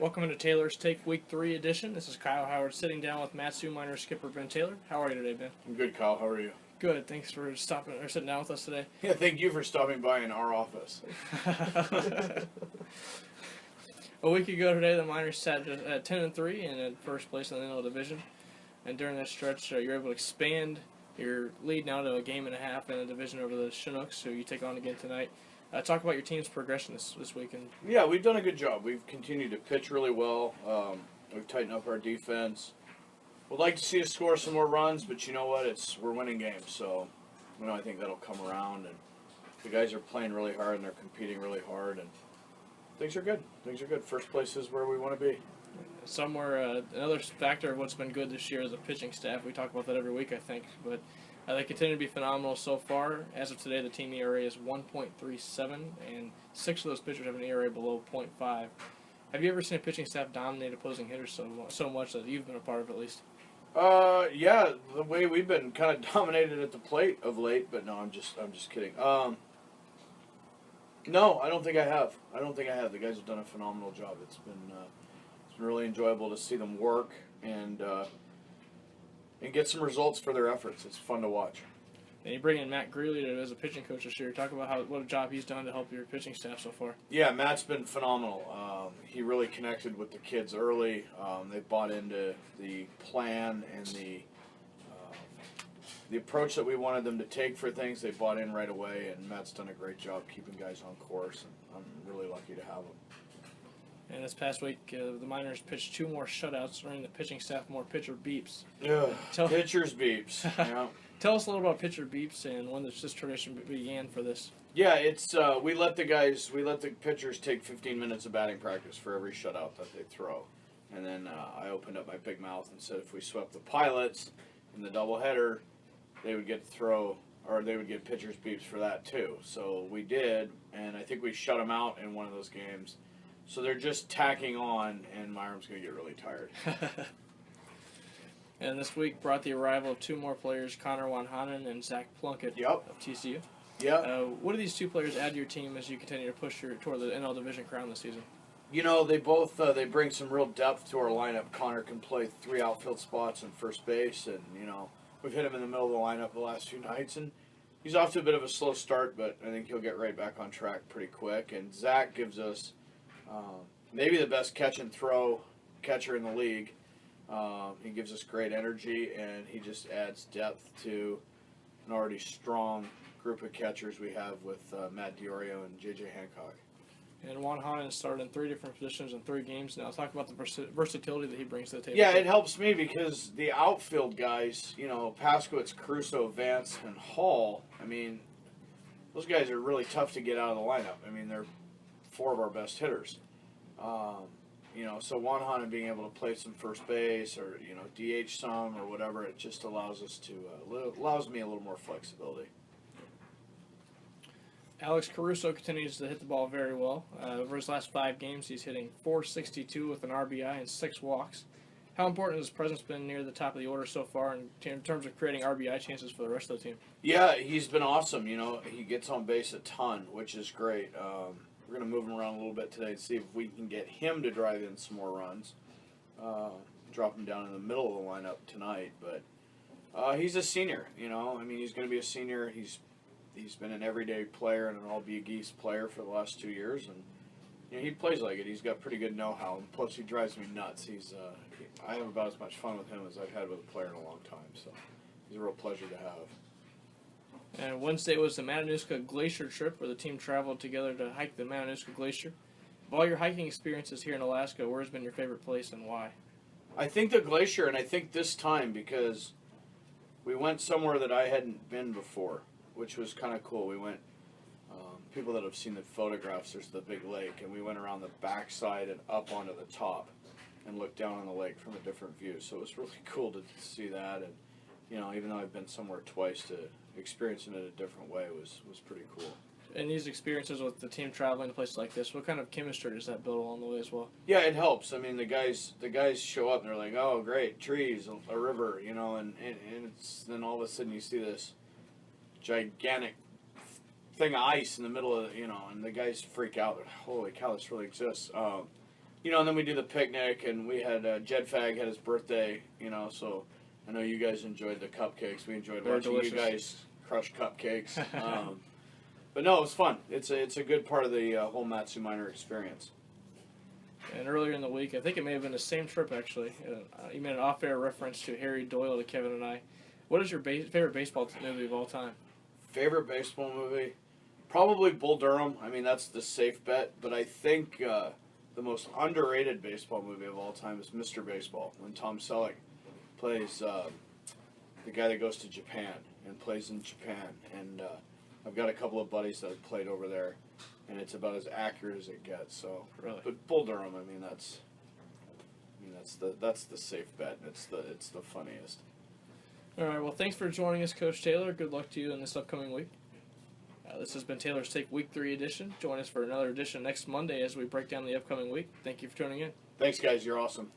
Welcome into Taylor's Take Week 3 edition. This is Kyle Howard sitting down with Matsu Minor skipper Ben Taylor. How are you today, Ben? I'm good, Kyle. How are you? Good. Thanks for sitting down with us today. Yeah, thank you for stopping by in our office. A week ago today, the Miners sat at 10-3 and in first place in the NL division. And during that stretch, you're able to expand your lead now to a game and a half in the division over the Chinooks, who you take on again tonight. Talk about your team's progression this week. Yeah, we've done a good job. We've continued to pitch really well. We've tightened up our defense. We'd like to see us score some more runs, but you know what? We're winning games, so I think that'll come around. And the guys are playing really hard and they're competing really hard, and things are good. Things are good. First place is where we want to be. Somewhere another factor of what's been good this year is the pitching staff. We talk about that every week, I think, but they continue to be phenomenal so far. As of today, the team ERA is 1.37, and 6 of those pitchers have an ERA below 0.5. Have you ever seen a pitching staff dominate opposing hitters so much that you've been a part of, at least? Yeah, the way we've been kind of dominated at the plate of late, but no, I'm just kidding. No, I don't think I have. The guys have done a phenomenal job. It's been really enjoyable to see them work and get some results for their efforts. It's fun to watch. And you bring in Matt Greeley as a pitching coach this year. Talk about what a job he's done to help your pitching staff so far. Yeah, Matt's been phenomenal. He really connected with the kids early. They bought into the plan and the approach that we wanted them to take for things. They bought in right away, and Matt's done a great job keeping guys on course, and I'm really lucky to have him. And this past week, the Miners pitched 2 more shutouts, earning the pitching staff more pitcher beeps. Yeah, pitchers beeps. Yeah. Tell us a little about pitcher beeps and when this tradition began for this. Yeah, it's we let the pitchers take 15 minutes of batting practice for every shutout that they throw, and then I opened up my big mouth and said if we swept the Pilots in the doubleheader, they would get pitchers beeps for that too. So we did, and I think we shut them out in one of those games. So they're just tacking on, and Myram's going to get really tired. And this week brought the arrival of 2 more players, Connor Wanhanen and Zach Plunkett of TCU. Yeah. What do these 2 players add to your team as you continue to push toward the NL Division crown this season? You know, they both they bring some real depth to our lineup. Connor can play 3 outfield spots and first base, and we've hit him in the middle of the lineup the last few nights, and he's off to a bit of a slow start, but I think he'll get right back on track pretty quick. And Zach gives us maybe the best catch and throw catcher in the league. He gives us great energy, and he just adds depth to an already strong group of catchers we have with Matt Diorio and J.J. Hancock. And Wanhanen started in 3 different positions in 3 games now. Talk about the versatility that he brings to the table. Yeah, it helps me because the outfield guys, Paskowitz, Caruso, Vance, and Hall, those guys are really tough to get out of the lineup. They're 4 of our best hitters. So Wanhanen being able to play some first base or, DH some or whatever, it just allows us to, allows me a little more flexibility. Alex Caruso continues to hit the ball very well. Over his last 5 games, he's hitting .462 with an RBI and 6 walks. How important has his presence been near the top of the order so far in terms of creating RBI chances for the rest of the team? Yeah, he's been awesome. He gets on base a ton, which is great. We're going to move him around a little bit today to see if we can get him to drive in some more runs. Drop him down in the middle of the lineup tonight. But he's a senior, he's going to be a senior. He's been an everyday player and an all-Big East player for the last 2 years. And he plays like it. He's got pretty good know-how. And plus, he drives me nuts. I have about as much fun with him as I've had with a player in a long time. So he's a real pleasure to have. And Wednesday was the Matanuska Glacier trip where the team traveled together to hike the Matanuska Glacier. Of all your hiking experiences here in Alaska, where's been your favorite place and why? I think the glacier, and I think this time because we went somewhere that I hadn't been before, which was kind of cool. We went, people that have seen the photographs, there's the big lake, and we went around the backside and up onto the top and looked down on the lake from a different view. So it was really cool to see that, and even though I've been somewhere twice, to experiencing it a different way was pretty cool. And these experiences with the team traveling to places like this, what kind of chemistry does that build along the way as well? Yeah, it helps. The guys show up and they're like, oh, great, trees, a river, and it's, then all of a sudden you see this gigantic thing of ice in the middle of, and the guys freak out. Holy cow, this really exists. and then we do the picnic, and we had Jed Fag had his birthday, so I know you guys enjoyed the cupcakes. We enjoyed Very watching delicious. you guys crush cupcakes. But no, it was fun. It's a good part of the whole Matsu Minor experience. And earlier in the week, I think it may have been the same trip actually. You made an off-air reference to Harry Doyle to Kevin and I. What is your favorite baseball movie of all time? Favorite baseball movie? Probably Bull Durham. I mean, that's the safe bet. But I think the most underrated baseball movie of all time is Mr. Baseball, when Tom Selleck plays the guy that goes to Japan and plays in Japan. And I've got a couple of buddies that have played over there, and it's about as accurate as it gets. So, Really? But Bull Durham, that's the safe bet. It's the funniest. All right, well, thanks for joining us, Coach Taylor. Good luck to you in this upcoming week. This has been Taylor's Take Week 3 edition. Join us for another edition next Monday as we break down the upcoming week. Thank you for tuning in. Thanks, guys. You're awesome.